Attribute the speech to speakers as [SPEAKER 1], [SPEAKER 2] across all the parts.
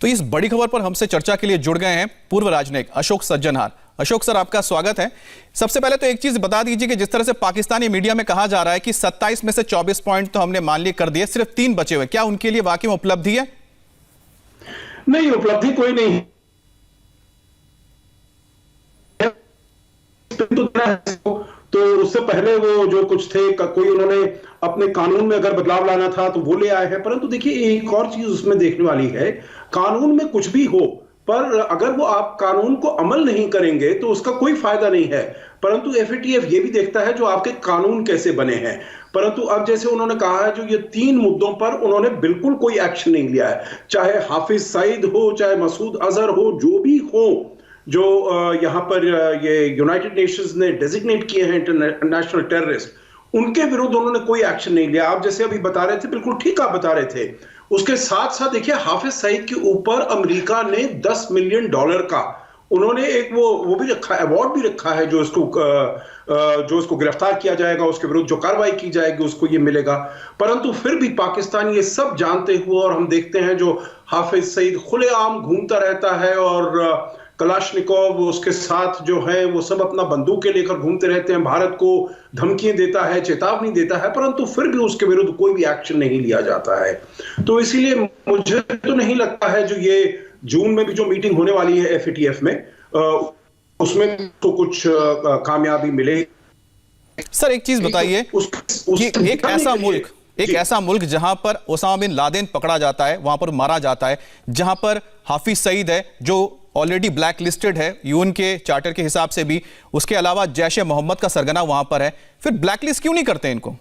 [SPEAKER 1] तो इस बड़ी खबर पर हमसे चर्चा के लिए जुड़ गए हैं पूर्व राजनयिक अशोक सज्जनहार। अशोक सर, आपका स्वागत है। सबसे पहले तो एक चीज बता दीजिए कि जिस तरह से पाकिस्तानी मीडिया में कहा जा रहा है कि 27 में से 24 पॉइंट तो हमने मान लिए कर दिए, सिर्फ 3 बचे हुए, क्या उनके लिए वाकई में उपलब्धि है?
[SPEAKER 2] नहीं, उपलब्धि कोई नहीं। तो उससे पहले वो जो कुछ थे, कोई उन्होंने अपने कानून में अगर बदलाव लाना था तो वो ले आए हैं। परंतु देखिए, एक और चीज उसमें देखने वाली है, कानून में कुछ भी हो, पर अगर वो आप कानून को अमल नहीं करेंगे तो उसका कोई फायदा नहीं है। परंतु एफएटीएफ ये भी देखता है जो आपके कानून कैसे बने हैं। परंतु अब जैसे उन्होंने कहा है, जो ये 3 मुद्दों पर उन्होंने बिल्कुल कोई एक्शन नहीं लिया है, चाहे हाफिज सईद हो, चाहे मसूद अजहर हो, जो भी हो, जो यहां पर ये यूनाइटेड नेशंस ने डेजिग्नेट किए हैं इंटरनेशनल टेररिस्ट, उनके विरुद्ध उन्होंने कोई एक्शन नहीं लिया। आप जैसे अभी बता रहे थे, बिल्कुल ठीक आप बता रहे थे। उसके साथ साथ देखिए, हाफिज सईद के ऊपर अमेरिका ने $10 मिलियन का उन्होंने एक वो भी रखा, अवार्ड भी रखा है, जो इसको गिरफ्तार किया जाएगा, उसके विरुद्ध जो कार्रवाई की जाएगी उसको ये मिलेगा। परंतु फिर भी पाकिस्तान ये सब जानते हुए, और हम देखते हैं जो हाफिज सईद खुलेआम घूमता रहता है और कलाशनिकोव उसके साथ जो है वो सब अपना बंदूकें लेकर घूमते रहते हैं, भारत को धमकियां देता है, चेतावनी देता है, परंतु फिर भी उसके विरुद्ध कोई भी एक्शन नहीं लिया जाता है। तो इसीलिए मुझे तो नहीं लगता है जो ये जून में भी जो मीटिंग होने वाली है एफएटीएफ में, उसमें तो कुछ कामयाबी मिले।
[SPEAKER 1] सर, एक चीज बताइए कि एक ऐसा मुल्क जहां पर ओसामा बिन लादेन पकड़ा जाता है, वहां पर मारा जाता है, जहां पर हाफिज सईद है जो ऑलरेडी ब्लैक लिस्टेड है यूएन के चार्टर के हिसाब से भी, उसके अलावा जैश-ए मोहम्मद का सरगना वहां पर है, फिर ब्लैक लिस्ट क्यों नहीं करते इनको?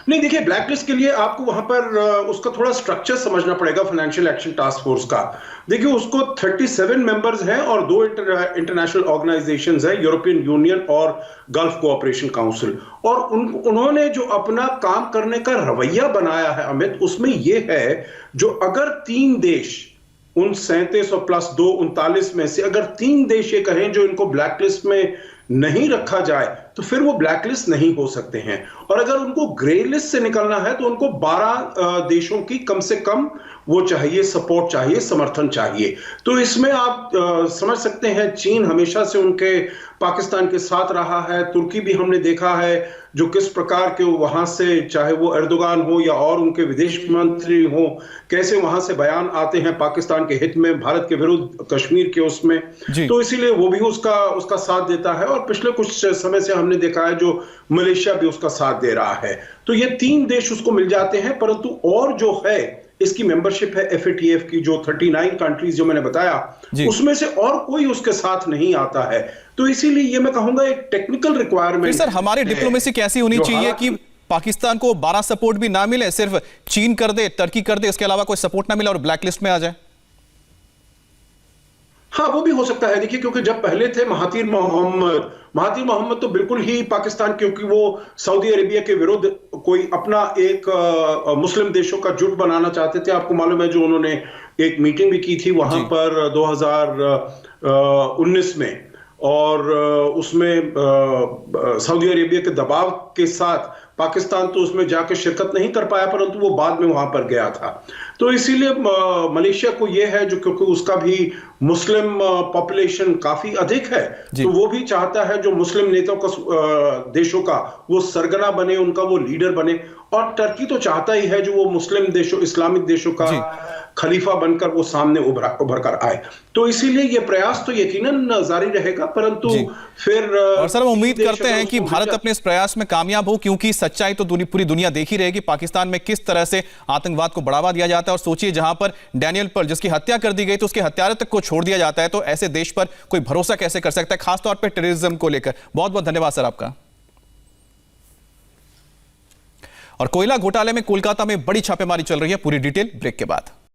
[SPEAKER 2] नहीं, देखिए, ब्लैक लिस्ट के लिए आपको वहां पर उसका थोड़ा स्ट्रक्चर समझना पड़ेगा फाइनेंशियल एक्शन टास्क फोर्स का। देखिए, उसको 37 मेंबर्स हैं और 2 इंटरनेशनल ऑर्गेनाइजेशंस हैं, यूरोपियन यूनियन और गल्फ कोऑपरेशन काउंसिल। और उन्होंने जो अपना काम करने का रवैया बनाया है अमित, उसमें यह है जो अगर 3 देश उन 37 और प्लस 2 39 में से अगर 3 देश ये कहें जो इनको ब्लैक लिस्ट में नहीं रखा जाए, तो फिर वो ब्लैक लिस्ट नहीं हो सकते हैं। और अगर उनको ग्रे लिस्ट से निकलना है तो उनको 12 देशों की कम से कम वो चाहिए, सपोर्ट चाहिए, समर्थन चाहिए। तो इसमें आप समझ सकते हैं, चीन हमेशा से उनके पाकिस्तान के साथ रहा है, तुर्की भी हमने देखा है जो किस प्रकार के वहां से, चाहे वो एर्दोगान हो या और उनके विदेश मंत्री हो, कैसे वहां से बयान आते हैं पाकिस्तान के हित में, भारत के विरुद्ध, कश्मीर के उसमें। तो इसीलिए वो भी उसका साथ देता है। और पिछले कुछ समय से हमने देखा है जो मलेशिया भी उसका साथ दे रहा है। तो ये 3 देश उसको मिल जाते हैं। परंतु और जो है, इसकी मेंबरशिप है एफएटीएफ की, जो 39 कंट्रीज जो मैंने बताया, उसमें से और कोई उसके साथ नहीं आता है। तो इसीलिए ये मैं कहूंगा एक टेक्निकल रिक्वायरमेंट।
[SPEAKER 1] सर, हमारी डिप्लोमेसी कैसी होनी चाहिए कि पाकिस्तान को 12 सपोर्ट भी ना मिले, सिर्फ चीन कर दे, तुर्की कर दे, इसके अलावा कोई सपोर्ट ना मिले और ब्लैकलिस्ट में आ जाए?
[SPEAKER 2] हाँ, वो भी हो सकता है। देखिए, क्योंकि जब पहले थे महातीर मोहम्मद तो बिल्कुल ही पाकिस्तान, क्योंकि वो सऊदी अरेबिया के विरुद्ध कोई अपना एक मुस्लिम देशों का जुट बनाना चाहते थे। आपको मालूम है जो उन्होंने एक मीटिंग भी की थी वहां पर 2019 में, और उसमें सऊदी अरेबिया के दबाव के साथ पाकिस्तान तो उसमें जाकर शिरकत नहीं कर पाया, परंतु वो बाद में वहां पर गया था। तो इसीलिए मलेशिया को ये है, जो क्योंकि उसका भी मुस्लिम पॉपुलेशन काफी अधिक है, तो वो भी चाहता है जो मुस्लिम नेताओं का, देशों का वो सरगना बने, उनका वो लीडर बने। और टर्की तो चाहता ही है जो वो मुस्लिम देशों, इस्लामिक देशों का खलीफा बनकर वो सामने उभर कर आए। तो इसीलिए ये प्रयास तो यकीनन जारी रहेगा, परंतु फिर
[SPEAKER 1] और सर, हम उम्मीद करते हैं कि भारत अपने इस प्रयास में कामयाब हो, क्योंकि सच्चाई तो पूरी दुनिया देख ही रहेगी पाकिस्तान में किस तरह से आतंकवाद को बढ़ावा दिया जाता है। और सोचिए, जहां पर डैनियल पर जिसकी हत्या कर दी गई तो उसके हत्यारे तक को छोड़ दिया जाता है, तो ऐसे देश पर कोई भरोसा कैसे कर सकता है, खासतौर पर टेररिज्म को लेकर। बहुत बहुत धन्यवाद सर आपका। और कोयला घोटाले में कोलकाता में बड़ी छापेमारी चल रही है, पूरी डिटेल ब्रेक के बाद।